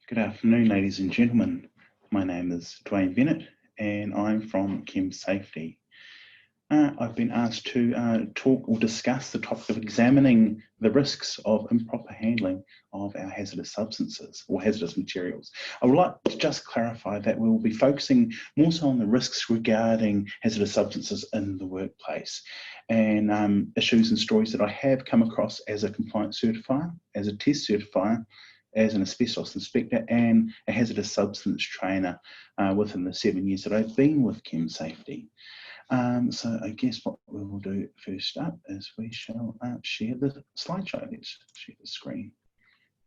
Good afternoon, ladies and gentlemen. My name is Dwayne Bennett and I'm from Chem Safety. I've been asked to talk or discuss the topic of examining the risks of improper handling of our hazardous substances or hazardous materials. I would like to just clarify that we will be focusing more so on the risks regarding hazardous substances in the workplace and issues and stories that I have come across as a compliance certifier, as a test certifier, as an asbestos inspector and a hazardous substance trainer within the 7 years that I've been with Chem Safety. So I guess what we will do first up is we shall share the slideshow. Let's share the screen.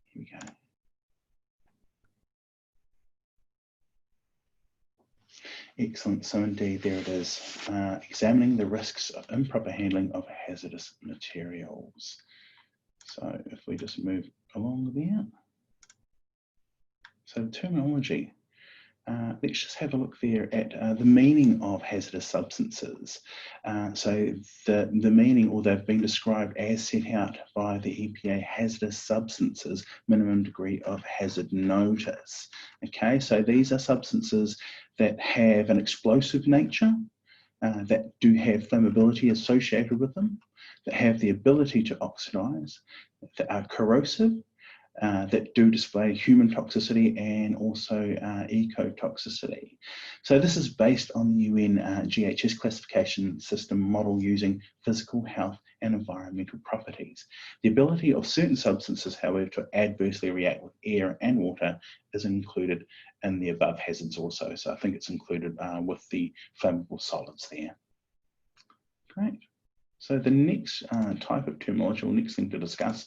Here we go. Excellent. So indeed, there it is. Examining the risks of improper handling of hazardous materials. So if we just move along there. So terminology. Let's just have a look there at the meaning of hazardous substances. So the meaning, or they've been described as set out by the EPA, hazardous substances, minimum degree of hazard notice. Okay, so these are substances that have an explosive nature, that do have flammability associated with them, that have the ability to oxidize, that are corrosive, that do display human toxicity and also eco-toxicity. So this is based on the UN GHS classification system model using physical, health and environmental properties. The ability of certain substances, however, to adversely react with air and water is included in the above hazards also. So I think it's included with the flammable solids there. Great. So the next type of terminology, or next thing to discuss,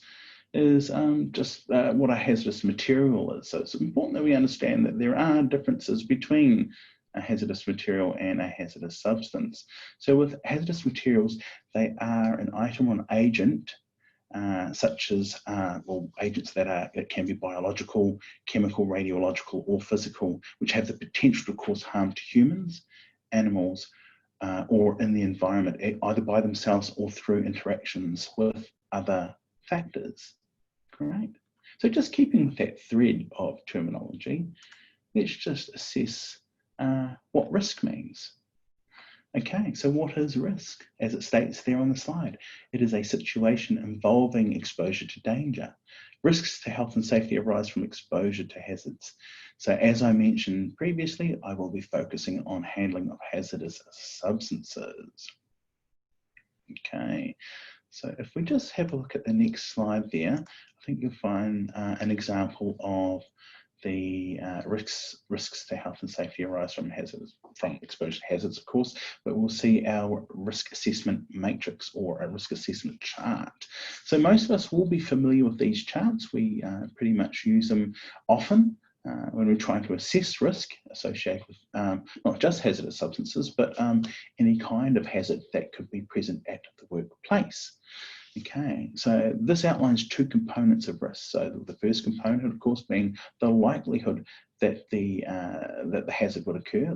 is just what a hazardous material is. So it's important that we understand that there are differences between a hazardous material and a hazardous substance. So with hazardous materials, they are an item or an agent, such as agents that can be biological, chemical, radiological, or physical, which have the potential to cause harm to humans, animals, or in the environment, either by themselves or through interactions with other factors. Great. So just keeping with that thread of terminology, let's just assess what risk means. Okay, so what is risk? As it states there on the slide, it is a situation involving exposure to danger. Risks to health and safety arise from exposure to hazards. So as I mentioned previously, I will be focusing on handling of hazardous substances. Okay. So if we just have a look at the next slide there, I think you'll find an example of the risks to health and safety arise from exposure to hazards, of course, but we'll see our risk assessment matrix or a risk assessment chart. So most of us will be familiar with these charts. We pretty much use them often when we're trying to assess risk associated with not just hazardous substances, but any kind of hazard that could be present at the workplace. Okay, so this outlines two components of risk. So the first component, of course, being the likelihood that the hazard would occur,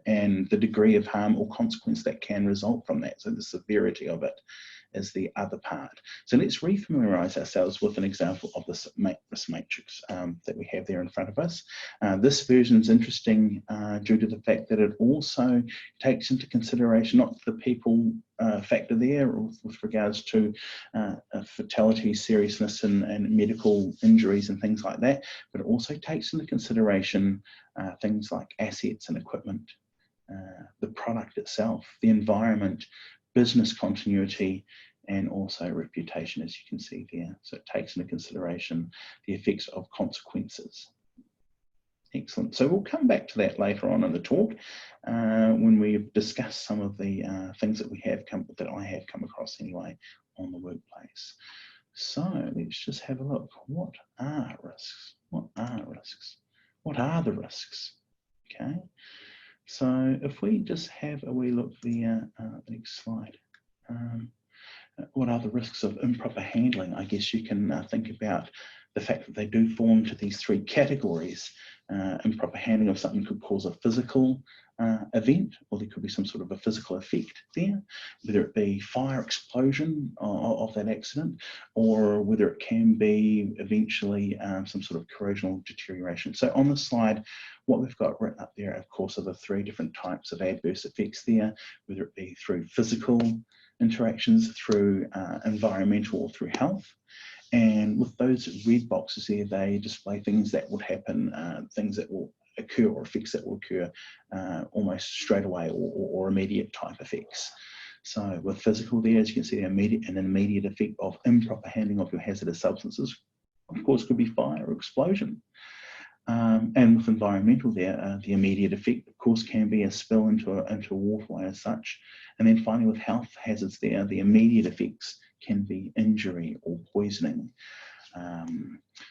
and the degree of harm or consequence that can result from that. So the severity of it is the other part. So let's refamiliarize ourselves with an example of this risk matrix that we have there in front of us. This version is interesting due to the fact that it also takes into consideration not the people factor there with regards to fatality, seriousness and medical injuries and things like that, but it also takes into consideration things like assets and equipment, the product itself, the environment, business continuity, and also reputation, as you can see there. So it takes into consideration the effects of consequences. Excellent. So we'll come back to that later on in the talk when we've discussed some of the things that I have come across anyway on the workplace. So let's just have a look. What are risks? What are risks? What are the risks? Okay. So if we just have a wee look there, the next slide. What are the risks of improper handling? I guess you can think about the fact that they do fall into these three categories. Improper handling of something could cause a physical event, or there could be some sort of a physical effect there, whether it be fire explosion of that accident, or whether it can be eventually some sort of corrosional deterioration. So on the slide, what we've got written up there, of course, are the 3 different types of adverse effects there, whether it be through physical interactions, through environmental, or through health. And with those red boxes there, they display things that would happen, things that will occur, or effects that will occur almost straight away, or immediate type effects. So with physical there, as you can see, an immediate effect of improper handling of your hazardous substances, of course, could be fire or explosion. And with environmental there, the immediate effect, of course, can be a spill into a waterway as such. And then finally, with health hazards there, the immediate effects can be injury or poisoning.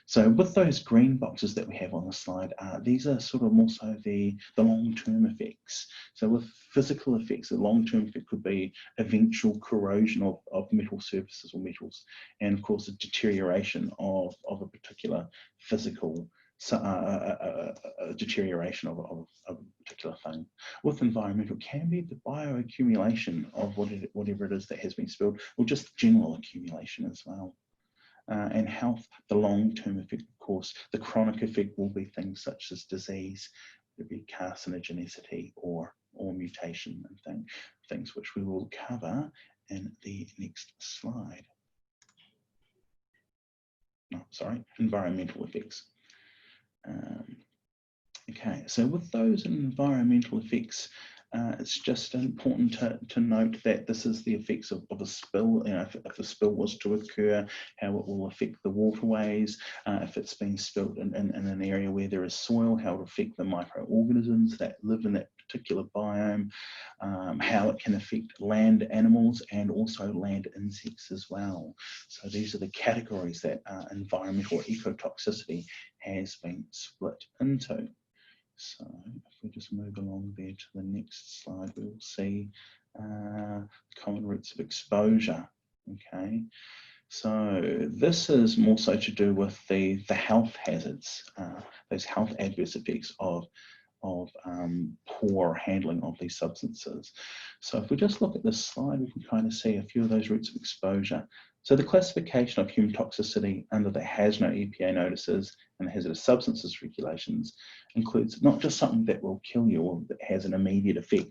So with those green boxes that we have on the slide, these are sort of more so the long-term effects. So with physical effects, the long-term effect could be eventual corrosion of metal surfaces or metals, and of course, a deterioration of a particular physical deterioration of a particular thing. With environmental, can be the bioaccumulation of whatever it is that has been spilled, or just general accumulation as well. And health, the long-term effect, of course, the chronic effect will be things such as disease, whether it be carcinogenicity or mutation, and things which we will cover in the next slide. No, sorry, environmental effects. Okay, so with those environmental effects, it's just important to note that this is the effects of a spill. You know, if a spill was to occur, how it will affect the waterways. If it's been spilled in an area where there is soil, how it will affect the microorganisms that live in that particular biome, how it can affect land animals and also land insects as well. So these are the categories that environmental ecotoxicity has been split into. So if we just move along there to the next slide, we will see common routes of exposure. Okay, so this is more so to do with the health hazards, those health adverse effects of poor handling of these substances. So if we just look at this slide, we can kind of see a few of those routes of exposure. So the classification of human toxicity under the HAZNO EPA notices and the hazardous substances regulations includes not just something that will kill you or that has an immediate effect,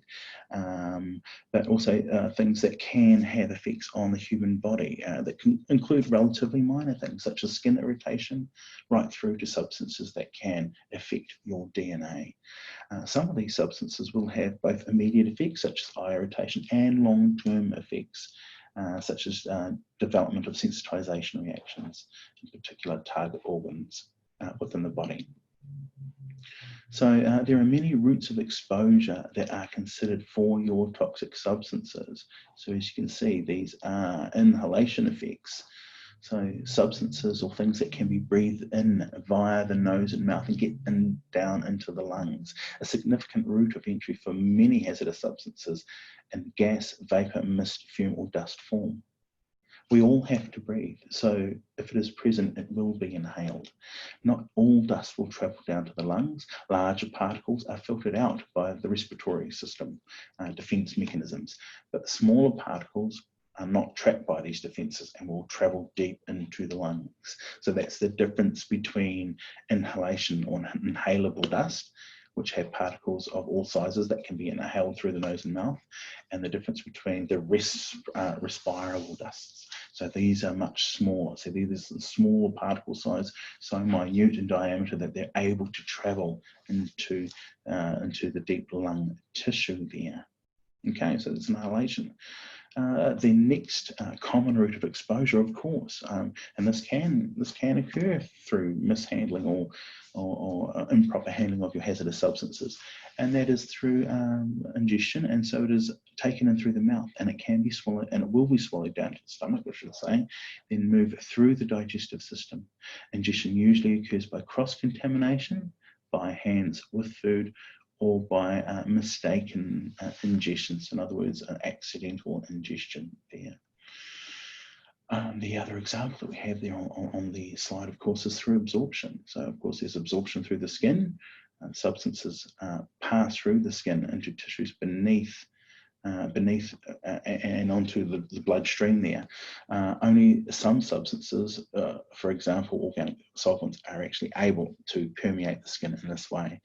but also things that can have effects on the human body that can include relatively minor things such as skin irritation, right through to substances that can affect your DNA. Some of these substances will have both immediate effects such as eye irritation and long-term effects such as development of sensitization reactions, in particular target organs within the body. So there are many routes of exposure that are considered for your toxic substances. So as you can see, these are inhalation effects. So substances or things that can be breathed in via the nose and mouth and get down into the lungs. A significant route of entry for many hazardous substances in gas, vapor, mist, fume or dust form. We all have to breathe, so if it is present, it will be inhaled. Not all dust will travel down to the lungs. Larger particles are filtered out by the respiratory system, defense mechanisms, but the smaller particles are not trapped by these defenses and will travel deep into the lungs. So that's the difference between inhalation or inhalable dust, which have particles of all sizes that can be inhaled through the nose and mouth, and the difference between the respirable dusts. So these are much smaller. So these are smaller particle size, so minute in diameter that they're able to travel into the deep lung tissue there. Okay, so it's inhalation. The next common route of exposure, of course, and this can occur through mishandling or improper handling of your hazardous substances, and that is through ingestion. And so it is taken in through the mouth, and it can be swallowed, and it will be swallowed down to the stomach, I should say, then move through the digestive system. Ingestion usually occurs by cross-contamination, by hands with food, or by mistaken ingestions, in other words, an accidental ingestion there. The other example that we have there on the slide, of course, is through absorption. So, of course, there's absorption through the skin, substances pass through the skin into tissues beneath and onto the bloodstream there. Only some substances, for example, organic solvents, are actually able to permeate the skin in this way.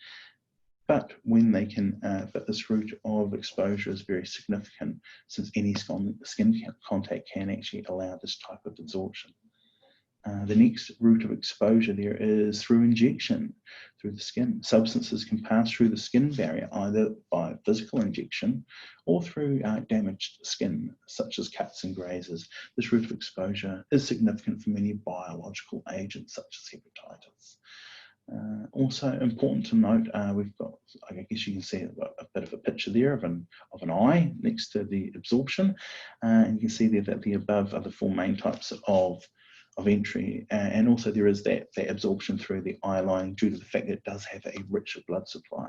But when they can, but this route of exposure is very significant, since any skin contact can actually allow this type of absorption. The next route of exposure there is through injection through the skin. Substances can pass through the skin barrier either by physical injection or through damaged skin, such as cuts and grazes. This route of exposure is significant for many biological agents, such as hepatitis. Also important to note, we've got, I guess you can see a bit of a picture there of an eye next to the absorption, and you can see there that the above are the four main types of entry, and also there is that absorption through the eye line due to the fact that it does have a richer blood supply,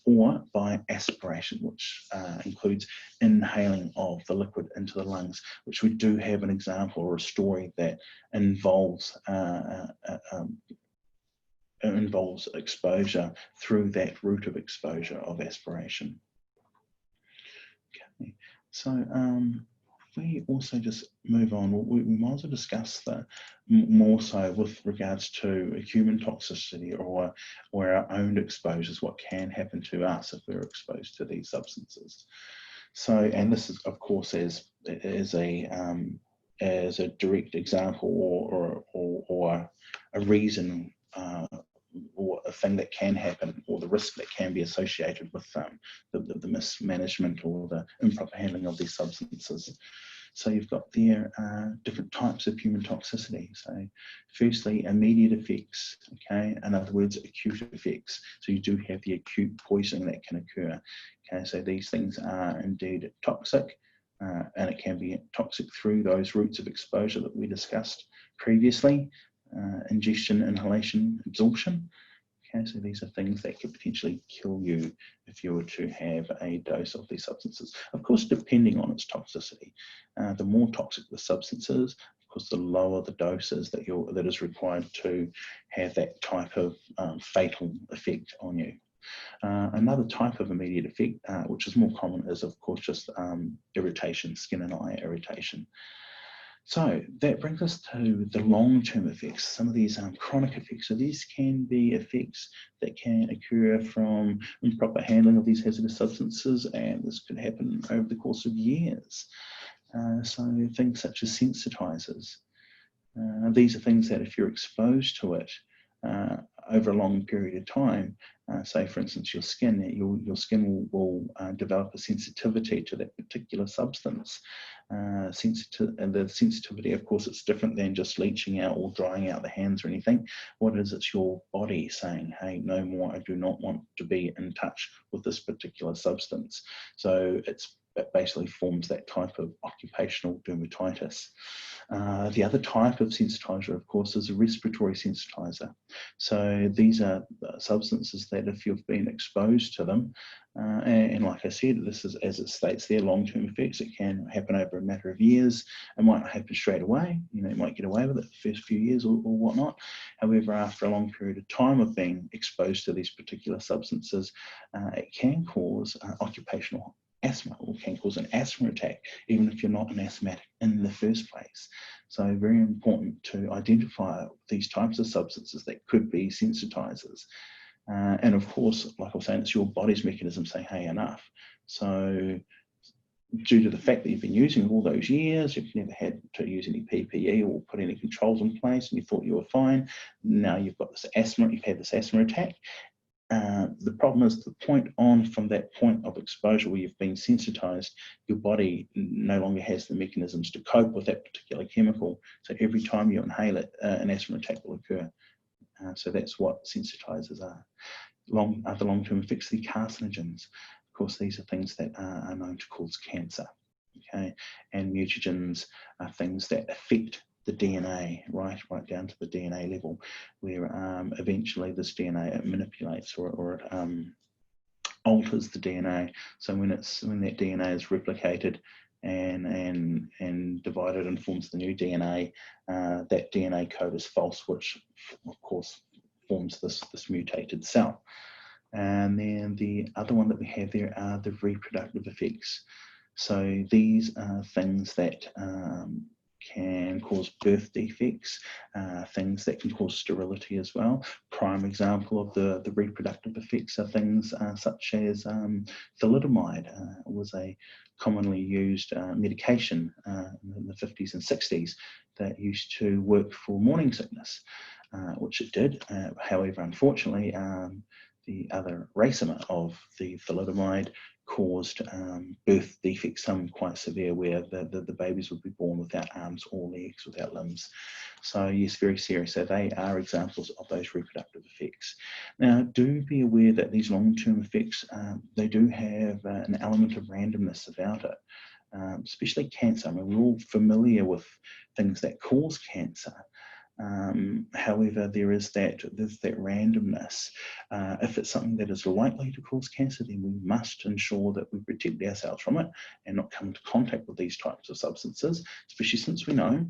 or by aspiration, which includes inhaling of the liquid into the lungs, which we do have an example or a story that involves exposure through that route of exposure of aspiration. Okay, so we also just move on. We might as well discuss that more so with regards to human toxicity or our own exposures, what can happen to us if we're exposed to these substances. So, and this is, of course, as a direct example or a reason or a thing that can happen, or the risk that can be associated with the mismanagement or the improper handling of these substances. So you've got there different types of human toxicity. So firstly, immediate effects, okay? In other words, acute effects. So you do have the acute poisoning that can occur. Okay, so these things are indeed toxic, and it can be toxic through those routes of exposure that we discussed previously. Ingestion, inhalation, absorption. Okay, so these are things that could potentially kill you if you were to have a dose of these substances. Of course, depending on its toxicity. The more toxic the substance is, of course, the lower the dose is that is required to have that type of fatal effect on you. Another type of immediate effect, which is more common, is of course just irritation, skin and eye irritation. So that brings us to the long-term effects, some of these chronic effects. So these can be effects that can occur from improper handling of these hazardous substances, and this could happen over the course of years. So things such as sensitizers. These are things that if you're exposed to it over a long period of time, say for instance your skin will develop a sensitivity to that particular substance. And the sensitivity, of course, it's different than just leaching out or drying out the hands or anything. What it is, it's your body saying, hey, no more, I do not want to be in touch with this particular substance. So it basically forms that type of occupational dermatitis. The other type of sensitizer, of course, is a respiratory sensitizer. So these are substances that if you've been exposed to them, and like I said, this is, as it states there, long-term effects. It can happen over a matter of years. It might not happen straight away. You know, you might get away with it the first few years or whatnot. However, after a long period of time of being exposed to these particular substances, it can cause occupational asthma, or can cause an asthma attack, even if you're not an asthmatic in the first place. So very important to identify these types of substances that could be sensitizers. And of course, like I was saying, it's your body's mechanism saying, hey, enough. So due to the fact that you've been using it all those years, you've never had to use any PPE or put any controls in place, and you thought you were fine. Now you've got this asthma, you've had this asthma attack. The problem is the point on from that point of exposure where you've been sensitized, your body no longer has the mechanisms to cope with that particular chemical. So every time you inhale it, an asthma attack will occur. So that's what sensitizers are. Other long-term effects, the carcinogens. Of course, these are things that are known to cause cancer. Okay, and mutagens are things that affect the DNA, right down to the DNA level, where eventually this DNA it manipulates or it alters the DNA. So when that DNA is replicated and divided and forms the new DNA, that DNA code is false, which of course forms this mutated cell. And then the other one that we have there are the reproductive effects. So these are things that can cause birth defects, things that can cause sterility as well. Prime example of the reproductive effects are things such as thalidomide. Was a commonly used medication in the 50s and 60s that used to work for morning sickness, which it did. However, unfortunately, the other racema of the thalidomide caused birth defects, some quite severe, where the babies would be born without arms or legs, without limbs. So yes, very serious. So they are examples of those reproductive effects. Now, do be aware that these long-term effects, they do have an element of randomness about it, especially cancer. I mean, we're all familiar with things that cause cancer. However, there's that randomness. If it's something that is likely to cause cancer, then we must ensure that we protect ourselves from it and not come into contact with these types of substances, especially since we know.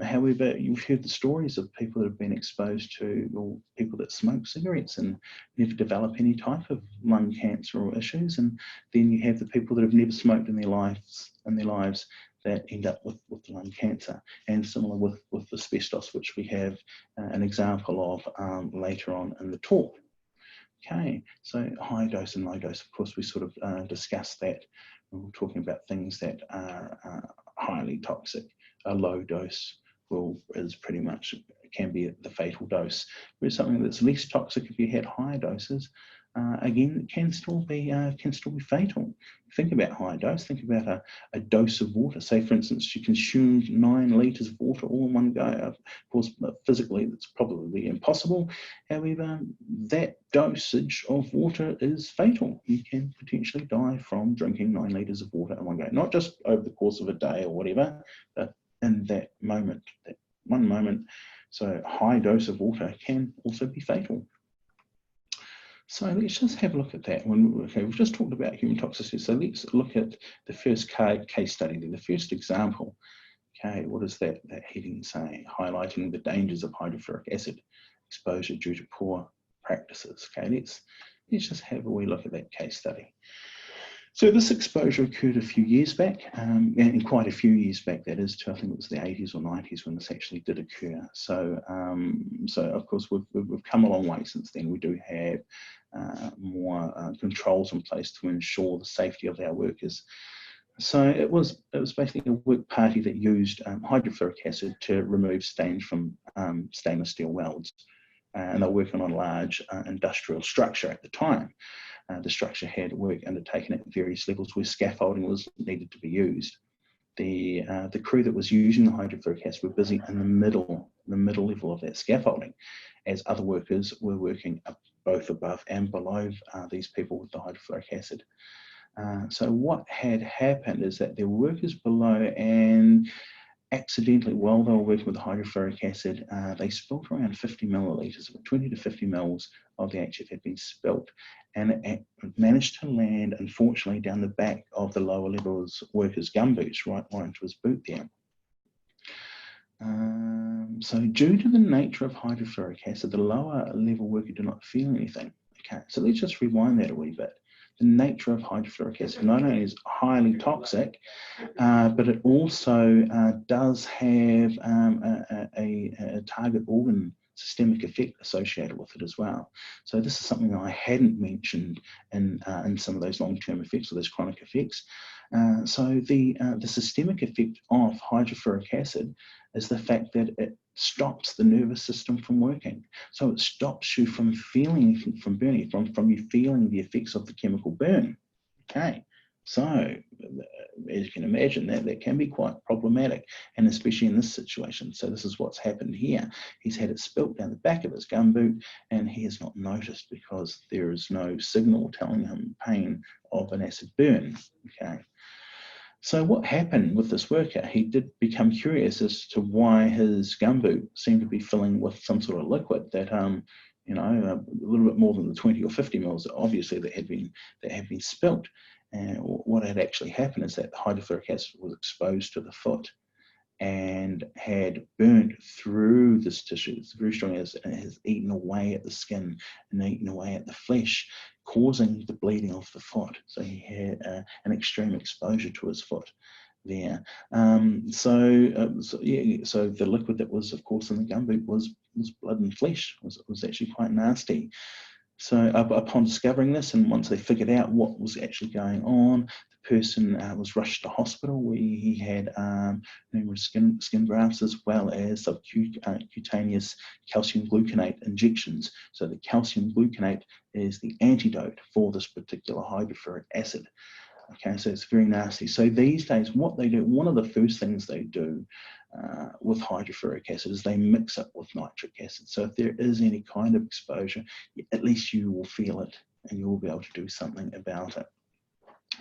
However, you've heard the stories of people that have been exposed to, or people that smoke cigarettes and never develop any type of lung cancer or issues, and then you have the people that have never smoked in their lives that end up with lung cancer. And similar with asbestos, which we have an example of later on in the talk. Okay, so high dose and low dose, of course, we sort of discussed that. We're talking about things that are highly toxic. A low dose is pretty much, can be the fatal dose. Whereas something that's less toxic, if you had higher doses, again, can still be fatal. Think about high dose. Think about a dose of water. Say, for instance, you consumed 9 litres of water all in one go. Of course, physically, that's probably impossible. However, that dosage of water is fatal. You can potentially die from drinking 9 litres of water in one go. Not just over the course of a day or whatever, but in that moment, that one moment. So high dose of water can also be fatal. So let's just have a look at that. We've just talked about human toxicity. So let's look at the first case study, the first example. Okay, what does that heading say? Highlighting the dangers of hydrofluoric acid exposure due to poor practices. Okay, let's just have a wee look at that case study. So this exposure occurred a few years back, and quite a few years back, that is, to I think it was the 80s or 90s when this actually did occur. So, so of course we've come a long way since then. We do have more controls in place to ensure the safety of our workers. So it was basically a work party that used hydrofluoric acid to remove stains from stainless steel welds, and they were working on a large industrial structure at the time. The structure had work undertaken at various levels where scaffolding was needed to be used. The crew that was using the hydrofluoric acid were busy in the middle level of that scaffolding, as other workers were working both above and below these people with the hydrofluoric acid. So what had happened is that there were workers below, and accidentally, while they were working with the hydrofluoric acid, they spilt around 50 millilitres, 20 to 50 mils of the HF had been spilt, and it managed to land, unfortunately, down the back of the lower levels workers' gumboots, right into his boot there. So due to the nature of hydrofluoric acid, the lower level worker did not feel anything. Okay, so let's just rewind that a wee bit. The nature of hydrofluoric acid not only is highly toxic, but it also does have a target organ systemic effect associated with it as well. So this is something I hadn't mentioned in some of those long-term effects or those chronic effects. So the systemic effect of hydrofluoric acid is the fact that it stops the nervous system from working. So it stops you from feeling, from burning, from you feeling the effects of the chemical burn. Okay, so as you can imagine, that can be quite problematic, and especially in this situation. So this is what's happened here. He's had it spilt down the back of his gumboot, and he has not noticed because there is no signal telling him pain of an acid burn. Okay. So what happened with this worker? He did become curious as to why his gumboot seemed to be filling with some sort of liquid that, you know, a little bit more than the 20 or 50 mils, obviously, that had been spilt. And what had actually happened is that the hydrofluoric acid was exposed to the foot, and had burnt through this tissue. It's very strong, as it has eaten away at the skin and eaten away at the flesh, causing the bleeding of the foot. So he had an extreme exposure to his foot there. So the liquid that was, of course, in the gumboot was blood and flesh. It was actually quite nasty. So upon discovering this, and once they figured out what was actually going on, the person was rushed to hospital where he had numerous skin grafts, as well as subcutaneous calcium gluconate injections. So the calcium gluconate is the antidote for this particular hydrofluoric acid. Okay, so it's very nasty. So these days, what they do, one of the first things they do with hydrofluoric acid is they mix it with nitric acid. So if there is any kind of exposure, at least you will feel it and you will be able to do something about it.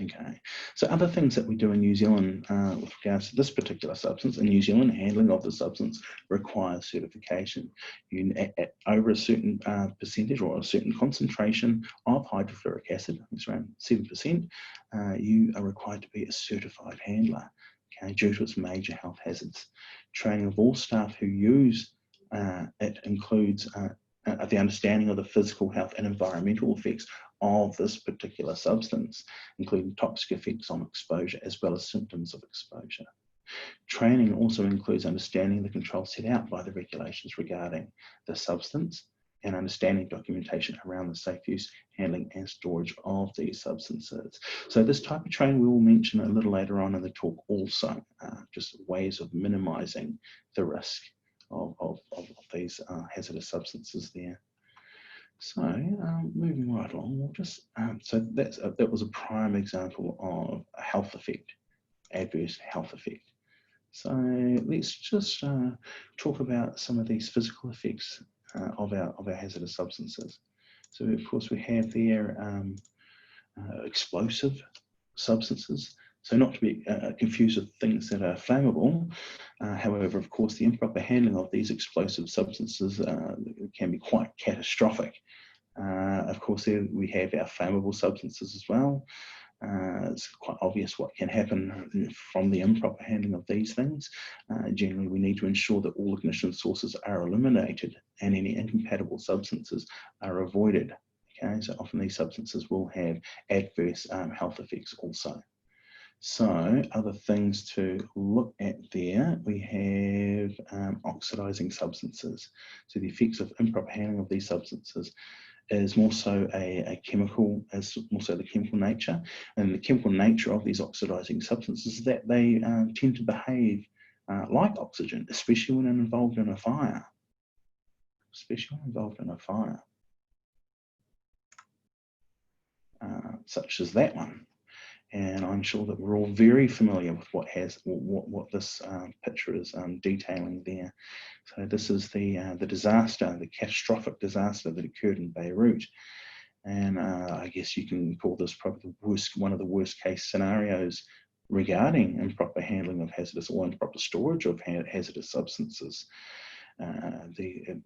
Okay, so other things that we do in New Zealand with regards to this particular substance, in New Zealand, handling of the substance requires certification. At over a certain percentage or a certain concentration of hydrofluoric acid, it's around 7%, you are required to be a certified handler, okay, due to its major health hazards. Training of all staff who use it includes the understanding of the physical health and environmental effects of this particular substance, including toxic effects on exposure as well as symptoms of exposure. Training also includes understanding the controls set out by the regulations regarding the substance and understanding documentation around the safe use, handling and storage of these substances. So this type of training we will mention a little later on in the talk also, just ways of minimizing the risk of these hazardous substances there. So moving right along, we'll just, so that was a prime example of a health effect, adverse health effect. So let's just talk about some of these physical effects of our hazardous substances. So of course we have there explosive substances. So not to be confused with things that are flammable. However, of course, the improper handling of these explosive substances can be quite catastrophic. Of course, there we have our flammable substances as well. It's quite obvious what can happen from the improper handling of these things. Generally, we need to ensure that all ignition sources are eliminated and any incompatible substances are avoided. Okay, so often these substances will have adverse health effects also. So other things to look at there, we have oxidizing substances. So the effects of improper handling of these substances is more so a chemical, as also the chemical nature. And the chemical nature of these oxidizing substances is that they tend to behave like oxygen, especially when involved in a fire. Such as that one. And I'm sure that we're all very familiar with what this picture is detailing there. So this is the disaster, the catastrophic disaster that occurred in Beirut. And I guess you can call this probably one of the worst case scenarios regarding improper handling of hazardous or improper storage of hazardous substances. The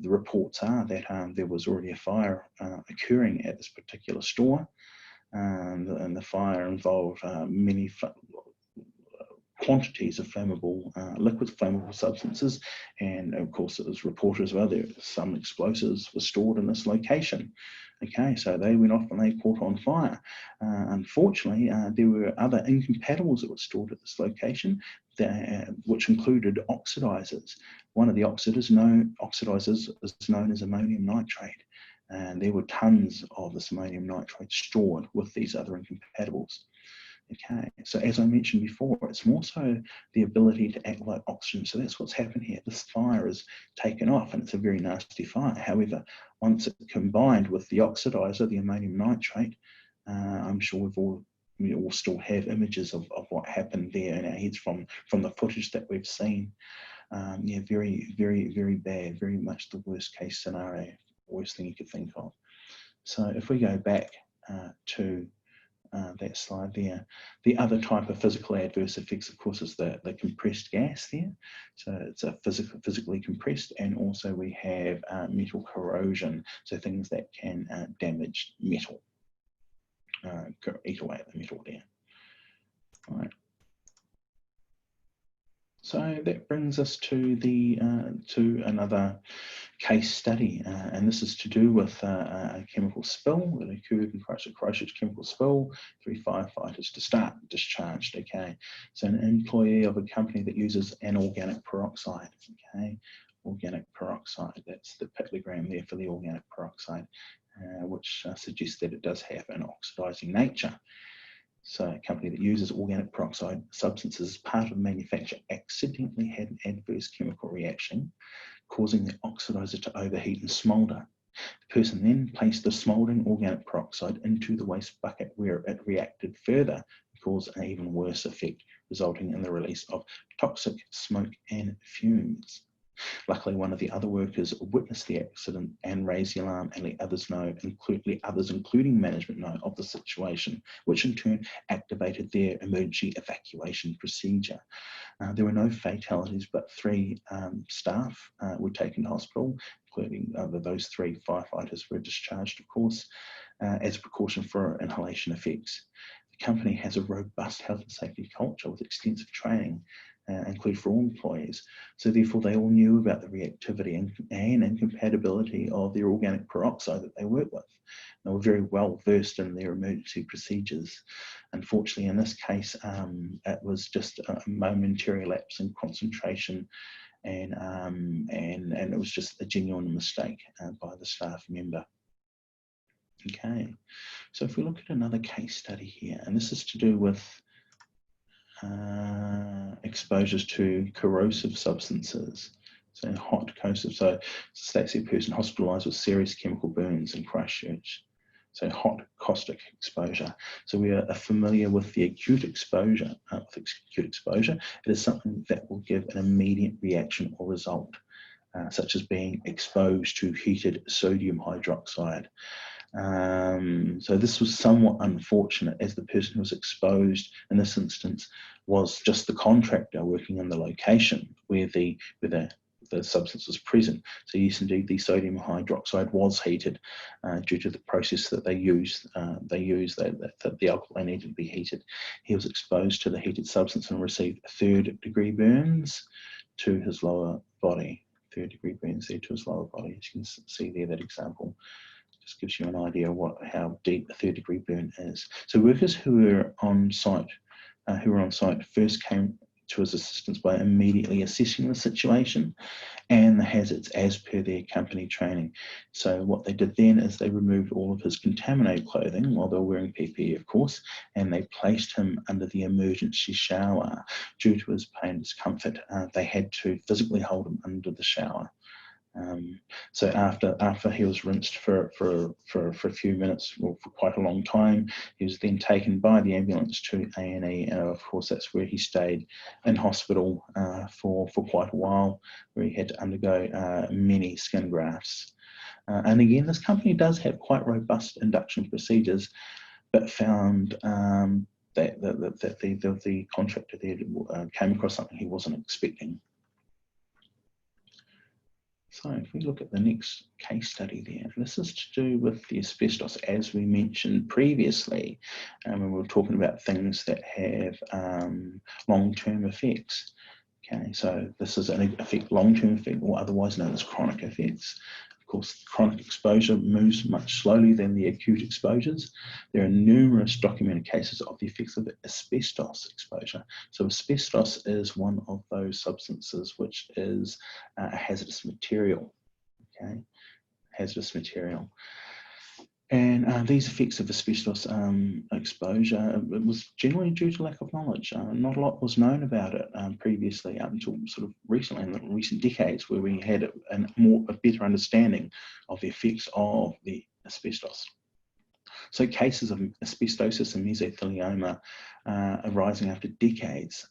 reports are that there was already a fire occurring at this particular store. And the fire involved many quantities of flammable liquid flammable substances, and of course it was reported as well that some explosives were stored in this location. Okay, so they went off and they caught on fire. Unfortunately, there were other incompatibles that were stored at this location, which included oxidizers. One of the oxidizers is known as ammonium nitrate. And there were tons of this ammonium nitrate stored with these other incompatibles. Okay, so as I mentioned before, it's more so the ability to act like oxygen. So that's what's happened here. This fire is taken off and it's a very nasty fire. However, once it's combined with the oxidizer, the ammonium nitrate, I'm sure we all still have images of what happened there in our heads from the footage that we've seen. Yeah, very, very, very bad, very much the worst case scenario. Worst thing you could think of. So if we go back to that slide there, the other type of physical adverse effects, of course, is the compressed gas there. So it's a physically compressed, and also we have metal corrosion, so things that can damage metal, eat away at the metal there. All right. So that brings us to to another case study, and this is to do with a chemical spill that occurred in Christchurch chemical spill. 3 firefighters discharged. Okay, so an employee of a company that uses an organic peroxide. Okay, organic peroxide. That's the pictogram there for the organic peroxide, which suggests that it does have an oxidizing nature. So a company that uses organic peroxide substances as part of manufacture accidentally had an adverse chemical reaction, causing the oxidizer to overheat and smoulder. The person then placed the smouldering organic peroxide into the waste bucket where it reacted further and caused an even worse effect, resulting in the release of toxic smoke and fumes. Luckily, one of the other workers witnessed the accident and raised the alarm and let others know, including management, know of the situation, which in turn activated their emergency evacuation procedure. There were no fatalities, but 3 staff were taken to hospital, including those 3 firefighters were discharged, of course, as a precaution for inhalation effects. The company has a robust health and safety culture with extensive training, included for all employees. So therefore, they all knew about the reactivity and incompatibility of their organic peroxide that they work with. They were very well versed in their emergency procedures. Unfortunately, in this case, it was just a momentary lapse in concentration, and it was just a genuine mistake by the staff member. Okay, so if we look at another case study here, and this is to do with exposures to corrosive substances. So hot corrosive, so that's a person hospitalised with serious chemical burns in Christchurch. So hot caustic exposure. So we are familiar with the acute exposure. It is something that will give an immediate reaction or result, such as being exposed to heated sodium hydroxide. So this was somewhat unfortunate, as the person who was exposed in this instance was just the contractor working in the location where the substance was present. So yes, indeed, the sodium hydroxide was heated due to the process that they used. That the alcohol needed to be heated. He was exposed to the heated substance and received 3rd-degree burns to his lower body. 3rd-degree burns there to his lower body. As you can see there, that example just gives you an idea of how deep a 3rd-degree burn is. So workers who were on site first came to his assistance by immediately assessing the situation and the hazards as per their company training. So what they did then is they removed all of his contaminated clothing while they were wearing PPE, of course, and they placed him under the emergency shower. Due to his pain and discomfort, they had to physically hold him under the shower. So after he was rinsed for a few minutes, or for quite a long time, he was then taken by the ambulance to A&E, and of course that's where he stayed in hospital for quite a while, where he had to undergo many skin grafts. And again, this company does have quite robust induction procedures, but found that the contractor there came across something he wasn't expecting. So if we look at the next case study there, this is to do with the asbestos, as we mentioned previously, when we were talking about things that have long-term effects. Okay, so this is an long-term effect, or otherwise known as chronic effects. Of course, chronic exposure moves much slowly than the acute exposures. There are numerous documented cases of the effects of asbestos exposure. So asbestos is one of those substances which is a hazardous material. Okay, hazardous material. And these effects of asbestos exposure, it was generally due to lack of knowledge. Not a lot was known about it previously, up until sort of recently, in the recent decades, where we had a better understanding of the effects of the asbestos. So cases of asbestosis and mesothelioma arising decades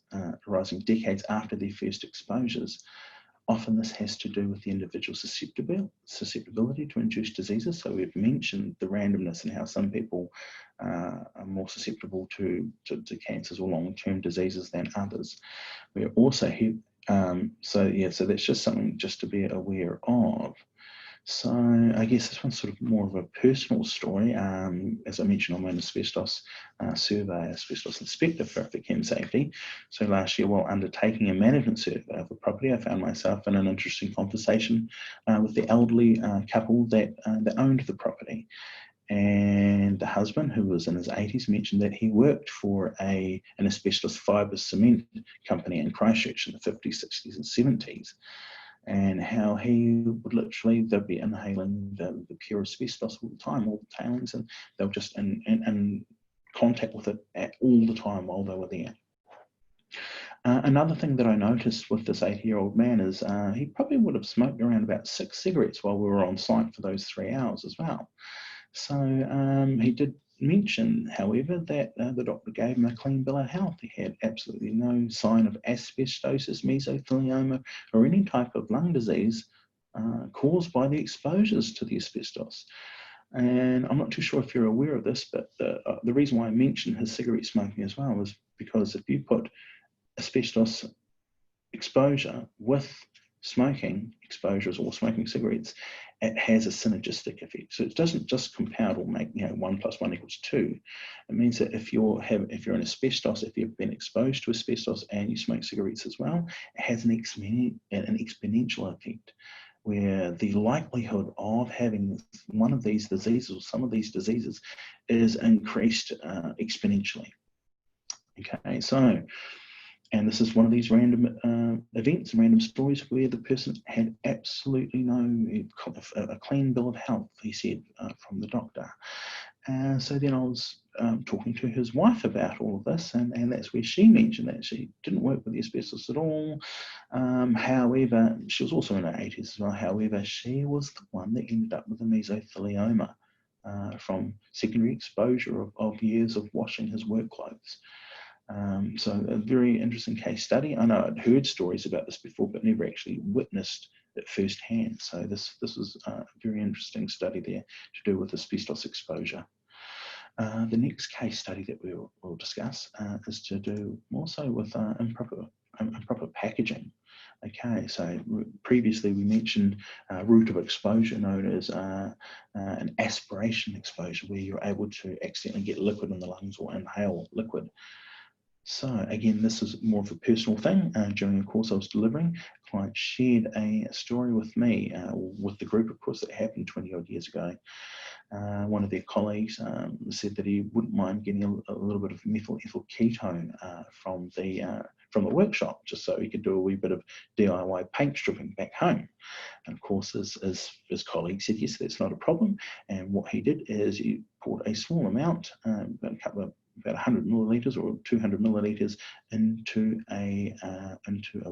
after their first exposures. Often this has to do with the individual's susceptibility to induced diseases. So we've mentioned the randomness and how some people are more susceptible to cancers or long-term diseases than others. We're also here, so that's just something just to be aware of. So I guess this one's sort of more of a personal story. As I mentioned, I'm an asbestos survey, asbestos inspector for chem safety. So last year, while undertaking a management survey of a property, I found myself in an interesting conversation with the elderly couple that owned the property. And the husband, who was in his 80s, mentioned that he worked for an asbestos fibre cement company in Christchurch in the 50s, 60s, and 70s. And how he would literally, they'd be inhaling the pure asbestos all the time, all the tailings, and they were just in contact with it all the time while they were there. Another thing that I noticed with this 80-year-old man is he probably would have smoked around about 6 cigarettes while we were on site for those 3 hours as well. So he did mention, however, that the doctor gave him a clean bill of health. He had absolutely no sign of asbestosis, mesothelioma, or any type of lung disease caused by the exposures to the asbestos. And I'm not too sure if you're aware of this, but the reason why I mentioned his cigarette smoking as well was because if you put asbestos exposure with smoking exposures or smoking cigarettes, it has a synergistic effect. So it doesn't just compound or make 1 + 1 = 2. It means that if you're in asbestos, if you've been exposed to asbestos and you smoke cigarettes as well, it has an exponential effect, where the likelihood of having one of these diseases or some of these diseases is increased exponentially. Okay, so. And this is one of these random events, random stories where the person had absolutely a clean bill of health, he said, from the doctor. So then I was talking to his wife about all of this, and that's where she mentioned that she didn't work with the asbestos at all. However, she was also in her 80s as well. However, she was the one that ended up with a mesothelioma from secondary exposure of years of washing his work clothes. So a very interesting case study. I know I'd heard stories about this before, but never actually witnessed it firsthand. So this was a very interesting study there to do with asbestos exposure. The next case study that we'll discuss is to do more so with improper packaging. Okay, so previously we mentioned route of exposure known as an aspiration exposure, where you're able to accidentally get liquid in the lungs or inhale liquid. So again, this is more of a personal thing. During a course I was delivering, a client shared a story with me, with the group, of course, that happened 20 odd years ago. One of their colleagues said that he wouldn't mind getting a little bit of methyl ethyl ketone from the workshop, just so he could do a wee bit of DIY paint stripping back home. And of course, his colleague said, yes, that's not a problem. And what he did is he poured a small amount, about 100 millilitres or 200 millilitres into a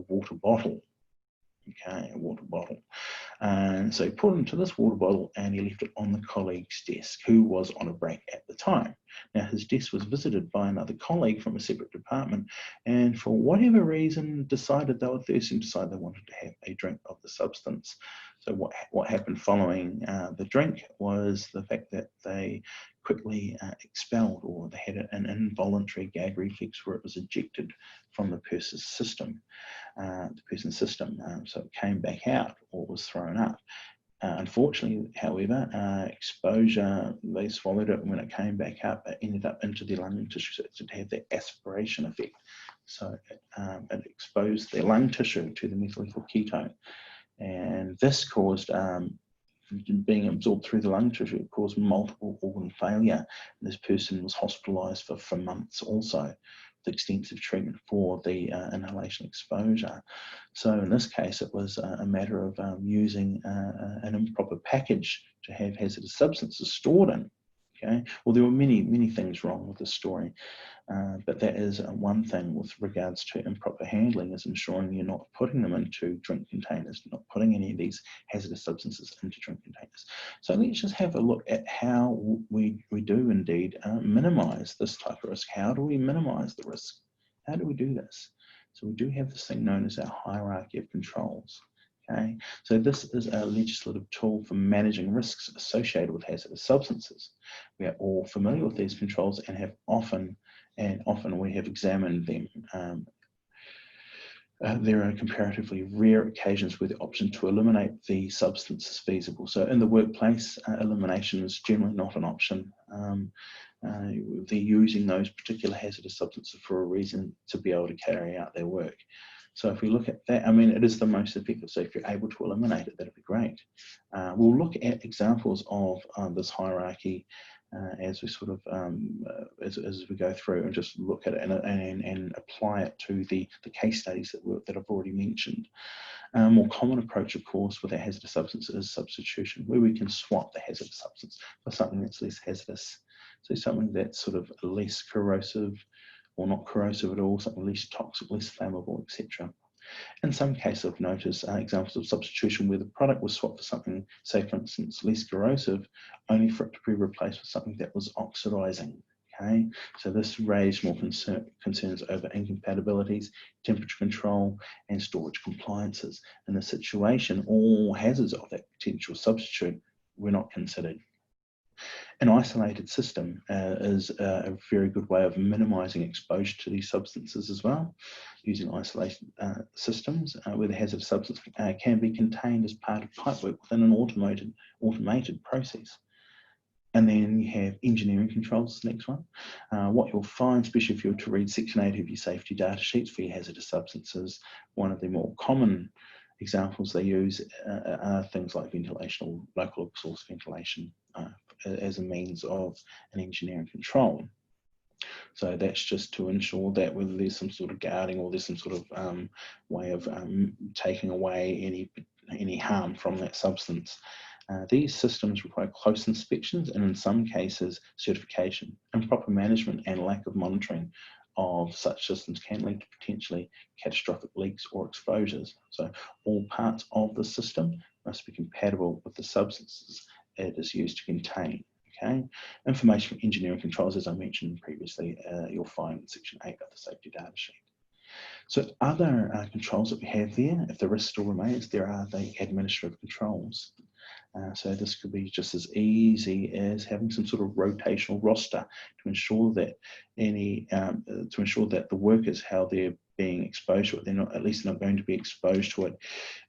water bottle. Okay, a water bottle. And so he put it into this water bottle and he left it on the colleague's desk, who was on a break at the time. Now, his desk was visited by another colleague from a separate department, and for whatever reason decided they were thirsty and decided they wanted to have a drink of the substance. So what happened following the drink was the fact that they quickly expelled, or they had an involuntary gag reflex where it was ejected from the person's system. So it came back out or was thrown up. Unfortunately, however, exposure, they swallowed it, and when it came back up, it ended up into their lung tissue, so it did have that aspiration effect. So it exposed their lung tissue to the methyl ethyl ketone, and this caused, being absorbed through the lung tissue, it caused multiple organ failure. And this person was hospitalised for months also, with extensive treatment for the inhalation exposure. So in this case, it was a matter of using an improper package to have hazardous substances stored in. Okay, well, there were many things wrong with the story, but that is one thing with regards to improper handling, is ensuring you're not putting them into drink containers, not putting any of these hazardous substances into drink containers. So let's just have a look at how we do indeed minimise this type of risk. How do we minimise the risk? How do we do this? So we do have this thing known as our hierarchy of controls. Okay, so this is a legislative tool for managing risks associated with hazardous substances. We are all familiar with these controls and often we have examined them There are comparatively rare occasions where the option to eliminate the substance is feasible. So in the workplace, elimination is generally not an option. They're using those particular hazardous substances for a reason to be able to carry out their work. So if we look at that, I mean, it is the most effective. So if you're able to eliminate it, that'd be great. We'll look at examples of this hierarchy as we sort of as we go through and just look at it and apply it to the case studies that I've already mentioned. A more common approach, of course, with a hazardous substance is substitution, where we can swap the hazardous substance for something that's less hazardous. So something that's sort of less corrosive or not corrosive at all, something less toxic, less flammable, etc. In some cases, I've noticed examples of substitution where the product was swapped for something, say for instance, less corrosive, only for it to be replaced with something that was oxidizing. Okay, so this raised more concerns over incompatibilities, temperature control, and storage compliances. In this situation, all hazards of that potential substitute were not considered. An isolated system is a very good way of minimizing exposure to these substances as well, using isolation systems where the hazardous substance can be contained as part of pipework within an automated process. And then you have engineering controls, the next one. What you'll find, especially if you were to read Section 8 of your safety data sheets for your hazardous substances, one of the more common examples they use are things like ventilation or local exhaust ventilation as a means of an engineering control. So that's just to ensure that whether there's some sort of guarding or there's some sort of way of taking away any harm from that substance. These systems require close inspections and in some cases certification. Improper management and lack of monitoring of such systems can lead to potentially catastrophic leaks or exposures. So all parts of the system must be compatible with the substances it is used to contain. Okay, information from engineering controls, as I mentioned previously, you'll find in Section 8 of the safety data sheet. So other controls that we have there, if the risk still remains, there are the administrative controls. So this could be just as easy as having some sort of rotational roster to ensure that the workers, how they're being exposed to it, they're not, at least not going to be exposed to it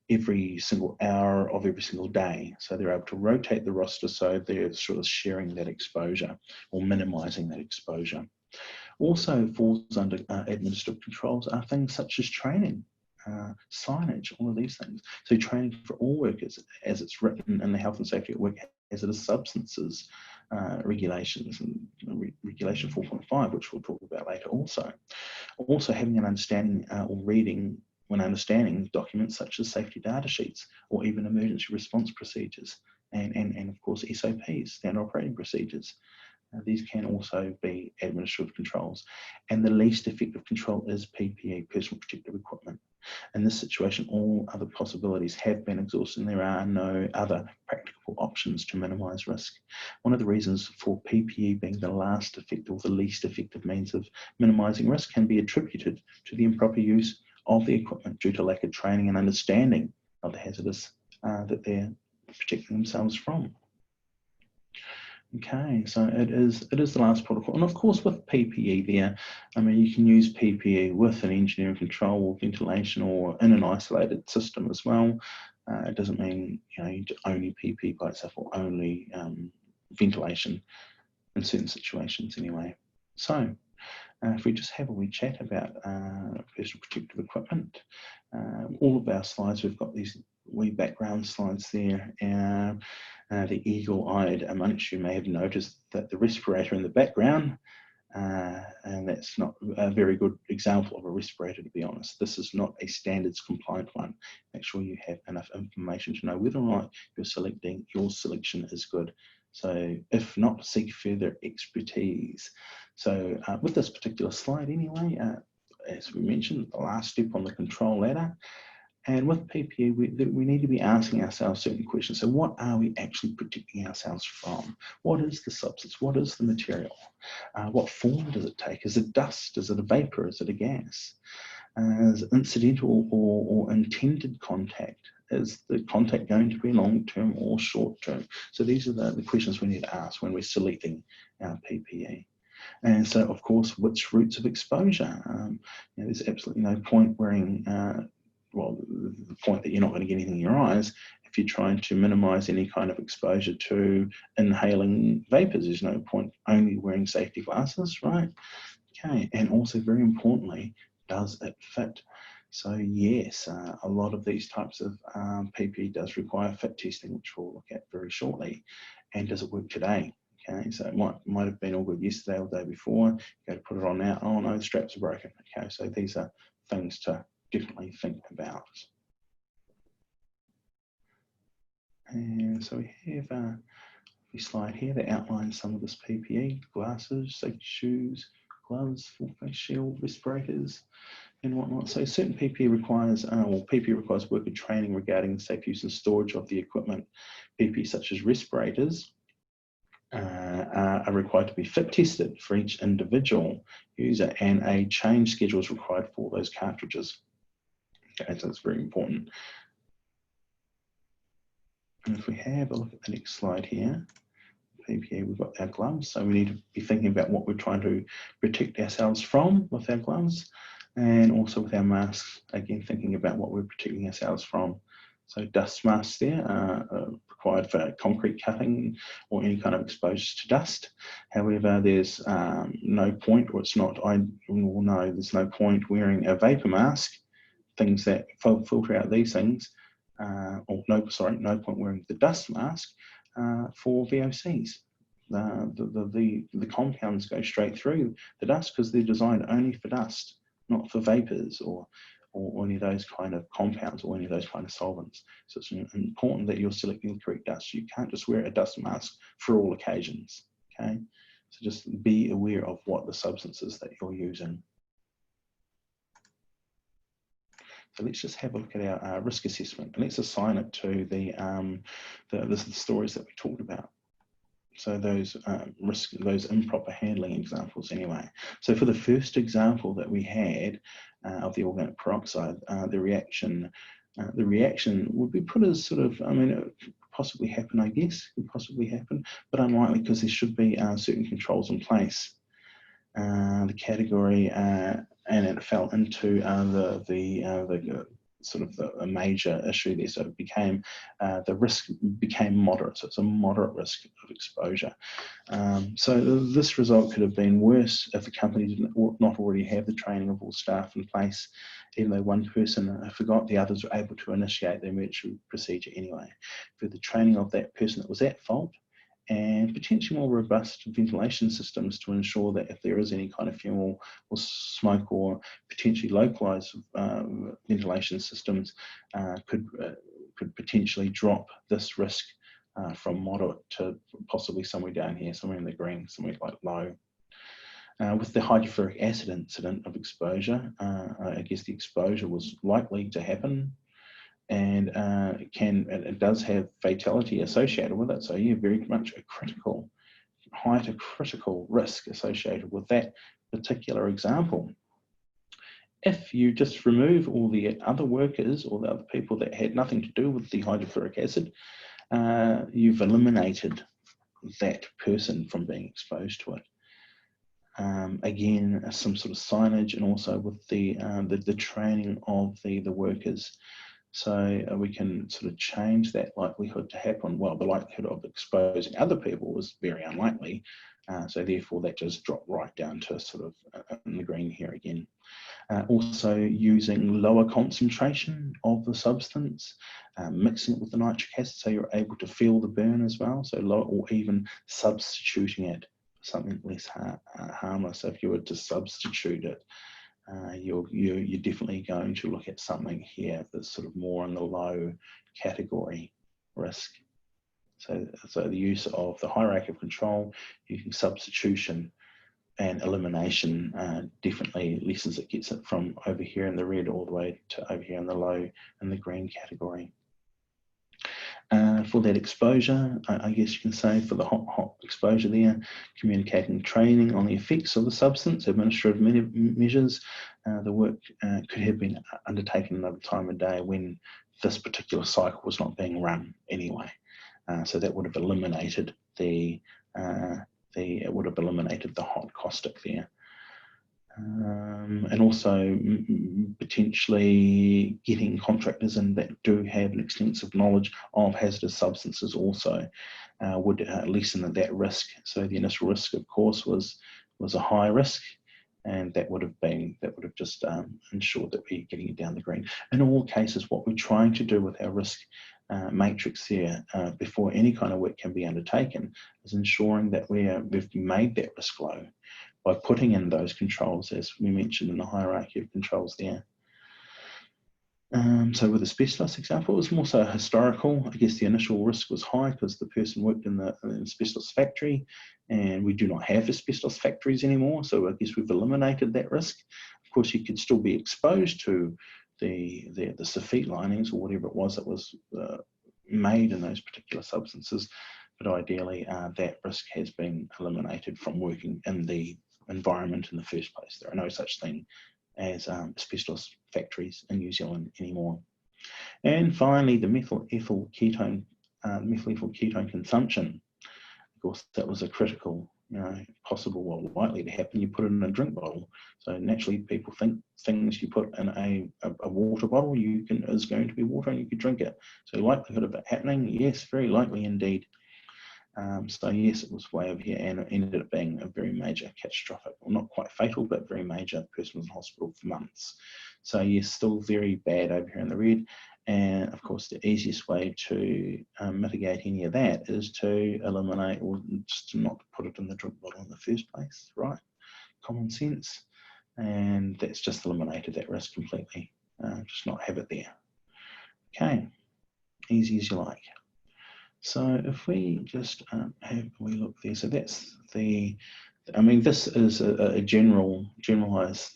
every single hour of every single day. So they're able to rotate the roster so they're sort of sharing that exposure or minimizing that exposure. Also falls under administrative controls are things such as training. Signage, all of these things. So training for all workers, as it's written in the Health and Safety at Work Hazardous Substances regulations and Regulation 4.5, which we'll talk about later also. Also having an understanding or reading when understanding documents such as safety data sheets or even emergency response procedures and of course SOPs, standard operating procedures. These can also be administrative controls. And the least effective control is PPE, personal protective equipment. In this situation, all other possibilities have been exhausted and there are no other practical options to minimise risk. One of the reasons for PPE being the last effective or the least effective means of minimising risk can be attributed to the improper use of the equipment due to lack of training and understanding of the hazardous that they're protecting themselves from. Okay, so it is the last protocol. And of course with PPE there, I mean, you can use PPE with an engineering control or ventilation or in an isolated system as well. It doesn't mean, you know, only PPE by itself or only ventilation in certain situations anyway. So if we just have a wee chat about personal protective equipment, all of our slides, we've got these wee background slides there. The eagle-eyed amongst you may have noticed that the respirator in the background, and that's not a very good example of a respirator, to be honest. This is not a standards compliant one. Make sure you have enough information to know whether or not your selection is good. So if not, seek further expertise. So with this particular slide anyway, as we mentioned, the last step on the control ladder. And with PPE, we need to be asking ourselves certain questions. So what are we actually protecting ourselves from? What is the substance? What is the material? What form does it take? Is it dust? Is it a vapor? Is it a gas? Is it incidental or intended contact? Is the contact going to be long-term or short-term? So these are the questions we need to ask when we're selecting our PPE. And so, of course, which routes of exposure? There's absolutely no point wearing, well, the point that you're not going to get anything in your eyes if you're trying to minimize any kind of exposure to inhaling vapors. There's no point only wearing safety glasses, right? Okay, and also very importantly, does it fit? So yes, a lot of these types of PPE does require fit testing, which we'll look at very shortly. And does it work today? Okay, so it might have been all good yesterday or the day before. You go to put it on now. Oh no, the straps are broken. Okay, so these are things to definitely think about. And so we have a slide here that outlines some of this PPE: glasses, safety shoes, gloves, full face shield, respirators, and whatnot. So certain PPE requires, PPE requires worker training regarding the safe use and storage of the equipment. PPE such as respirators are required to be fit tested for each individual user, and a change schedule is required for those cartridges. Okay, so it's very important. And if we have a look at the next slide here, PPE, we've got our gloves, so we need to be thinking about what we're trying to protect ourselves from with our gloves, and also with our masks, again thinking about what we're protecting ourselves from. So dust masks there are required for concrete cutting or any kind of exposure to dust. However, there's no point, or it's not, I will know there's no point wearing a vapor mask, things that filter out these things, no point wearing the dust mask for VOCs. The compounds go straight through the dust because they're designed only for dust, not for vapors or any of those kind of compounds or any of those kind of solvents. So it's important that you're selecting the correct dust. You can't just wear a dust mask for all occasions, okay? So just be aware of what the substances that you're using. So let's just have a look at our risk assessment, and let's assign it to the stories that we talked about. So those those improper handling examples anyway. So for the first example that we had of the organic peroxide, the reaction would be put as sort of, I mean, it could possibly happen, I guess, could possibly happen, but unlikely because there should be certain controls in place. The category, and it fell into the sort of a major issue there. So it became, the risk became moderate. So it's a moderate risk of exposure. So this result could have been worse if the company did not already have the training of all staff in place. Even though one person forgot, the others were able to initiate the emergency procedure anyway. For the training of that person that was at fault, and potentially more robust ventilation systems to ensure that if there is any kind of fuel or smoke, or potentially localized ventilation systems, could potentially drop this risk from moderate to possibly somewhere down here, somewhere in the green, somewhere like low. With the hydrofluoric acid incident of exposure, I guess the exposure was likely to happen, and it does have fatality associated with it. So yeah, very much a critical risk associated with that particular example. If you just remove all the other workers or the other people that had nothing to do with the hydrofluoric acid, you've eliminated that person from being exposed to it. Again, some sort of signage, and also with the training of the workers. So we can sort of change that likelihood to happen. Well, the likelihood of exposing other people was very unlikely. So therefore that just dropped right down to sort of in the green here again. Also using lower concentration of the substance, mixing it with the nitric acid so you're able to feel the burn as well. So low, or even substituting it for something less harmless. So if you were to substitute it, you're definitely going to look at something here that's sort of more in the low category risk. So the use of the hierarchy of control, using substitution and elimination definitely lessens it, gets it from over here in the red all the way to over here in the low and the green category. For that exposure, I guess you can say for the hot exposure there, communicating training on the effects of the substance, administrative measures. The work could have been undertaken another time of day when this particular cycle was not being run anyway. So that would have eliminated the it would have eliminated the hot caustic there. And also potentially getting contractors in that do have an extensive knowledge of hazardous substances also would lessen that risk. So the initial risk, of course, was a high risk, and that would have just ensured that we're getting it down the green. In all cases, what we're trying to do with our risk matrix here before any kind of work can be undertaken is ensuring that we've made that risk low by putting in those controls, as we mentioned in the hierarchy of controls there. So with asbestos example, it was more so historical. I guess the initial risk was high because the person worked in the asbestos factory, and we do not have asbestos factories anymore. So I guess we've eliminated that risk. Of course, you could still be exposed to the soffit linings or whatever it was that was made in those particular substances, but ideally that risk has been eliminated from working in the environment in the first place. There are no such thing as asbestos factories in New Zealand anymore. And finally, the methyl ethyl ketone consumption. Of course, that was a critical, possible, well, likely to happen. You put it in a drink bottle. So naturally, people think things you put in a water bottle is going to be water and you could drink it. So likelihood of it happening, yes, very likely indeed. So yes, it was way over here, and it ended up being a very major catastrophic, well, not quite fatal, but very major. The person was in hospital for months. So yes, still very bad over here in the red. And of course, the easiest way to mitigate any of that is to eliminate, or just to not put it in the drink bottle in the first place, right? Common sense. And that's just eliminated that risk completely. Just not have it there. Okay, easy as you like. So if we just have a wee look there, so that's this is a generalized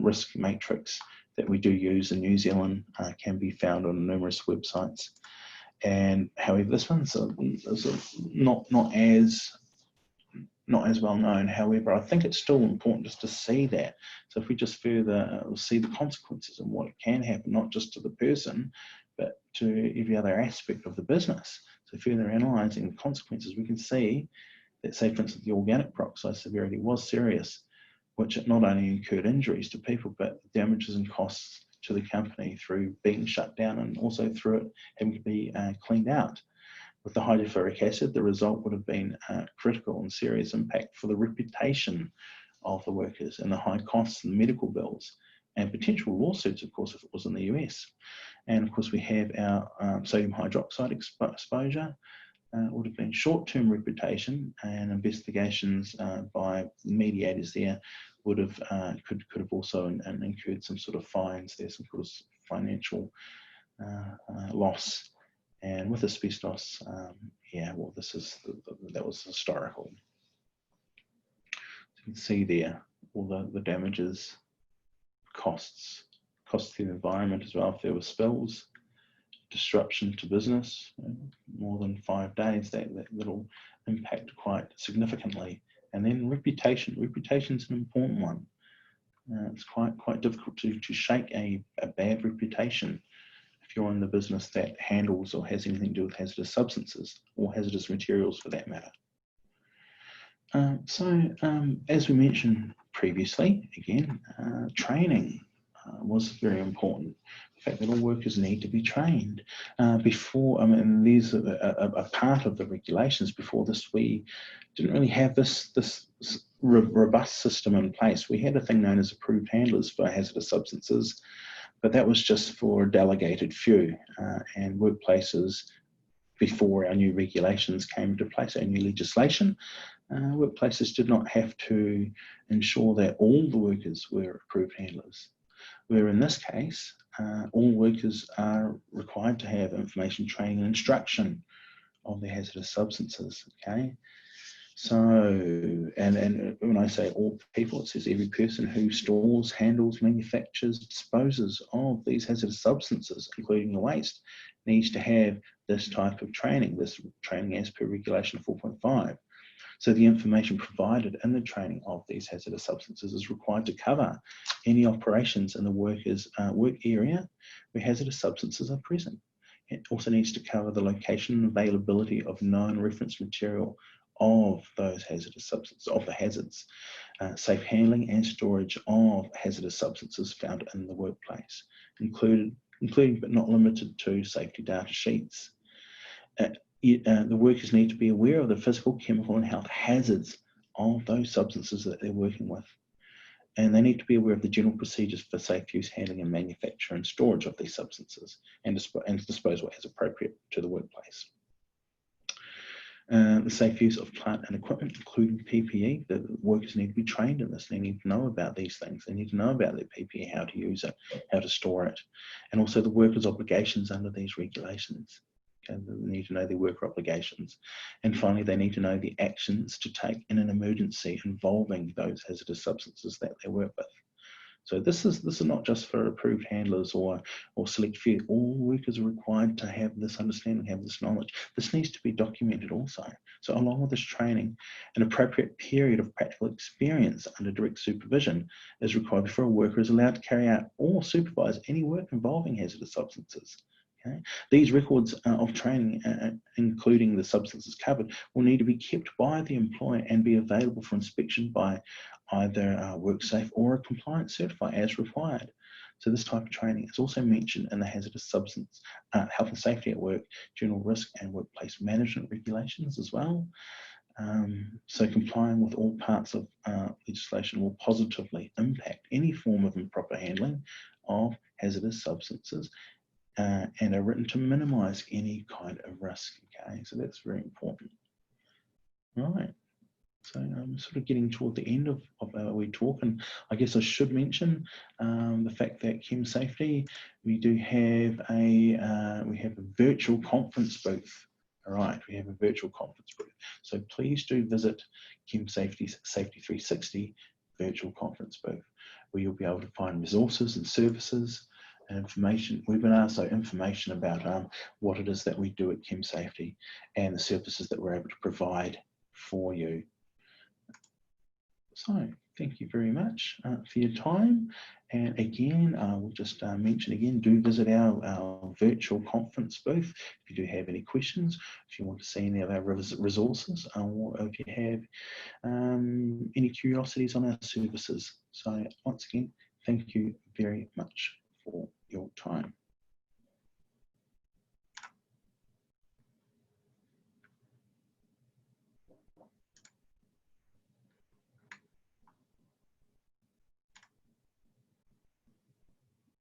risk matrix that we do use in New Zealand, can be found on numerous websites. And however, this one's not as well known. However, I think it's still important just to see that. So if we just further see the consequences and what can happen, not just to the person, but to every other aspect of the business. So further analysing the consequences, we can see that, say, for instance, the organic peroxide severity was serious, which not only incurred injuries to people, but damages and costs to the company through being shut down and also through it having to be cleaned out. With the hydrofluoric acid, the result would have been critical and serious impact for the reputation of the workers and the high costs and medical bills and potential lawsuits, of course, if it was in the US. And of course, we have our sodium hydroxide exposure. Would have been short-term reputation, and investigations by mediators there would have could have also incurred some sort of fines there, some sort of financial loss. And with asbestos, that was historical. So you can see there all the damages, costs to the environment as well if there were spills, disruption to business, more than 5 days, that'll impact quite significantly. And then reputation. Reputation's an important one. It's quite difficult to shake a bad reputation if you're in the business that handles or has anything to do with hazardous substances or hazardous materials for that matter. As we mentioned previously, again, training was very important. The fact that all workers need to be trained. These are a part of the regulations. Before this, we didn't really have this robust system in place. We had a thing known as approved handlers for hazardous substances, but that was just for a delegated few, and workplaces, before our new regulations came into place, our new legislation, workplaces did not have to ensure that all the workers were approved handlers. Where in this case, all workers are required to have information, training and instruction of the hazardous substances, okay? So, and when I say all people, it says every person who stores, handles, manufactures, disposes of these hazardous substances, including the waste, needs to have this type of training, this training as per regulation 4.5. So the information provided in the training of these hazardous substances is required to cover any operations in the worker's work area where hazardous substances are present. It also needs to cover the location and availability of known reference material of those hazardous substances, of the hazards, safe handling and storage of hazardous substances found in the workplace, including but not limited to safety data sheets. The workers need to be aware of the physical, chemical and health hazards of those substances that they're working with. And they need to be aware of the general procedures for safe use, handling and manufacture and storage of these substances and disposal as appropriate to the workplace. The safe use of plant and equipment, including PPE. The workers need to be trained in this. They need to know about these things. They need to know about their PPE, how to use it, how to store it, and also the workers' obligations under these regulations. Okay, they need to know their worker obligations. And finally, they need to know the actions to take in an emergency involving those hazardous substances that they work with. So this is not just for approved handlers or select few. All workers are required to have this understanding, have this knowledge. This needs to be documented also. So along with this training, an appropriate period of practical experience under direct supervision is required before a worker is allowed to carry out or supervise any work involving hazardous substances. Okay. These records of training, including the substances covered, will need to be kept by the employer and be available for inspection by either WorkSafe or a compliance certifier as required. So this type of training is also mentioned in the hazardous substance health and safety at work, general risk and workplace management regulations as well. So complying with all parts of legislation will positively impact any form of improper handling of hazardous substances and are written to minimise any kind of risk. Okay, so that's very important. Right. So I'm sort of getting toward the end of our wee talk, and I guess I should mention the fact that Chem Safety, we do have a virtual conference booth. All right, we have a virtual conference booth. So please do visit Chem Safety's Safety 360 virtual conference booth, where you'll be able to find resources and services and information, webinars, so information about what it is that we do at Chem Safety and the services that we're able to provide for you. So thank you very much for your time. And again, we'll just mention again, do visit our virtual conference booth if you do have any questions, if you want to see any of our resources, or if you have any curiosities on our services. So once again, thank you very much for your time.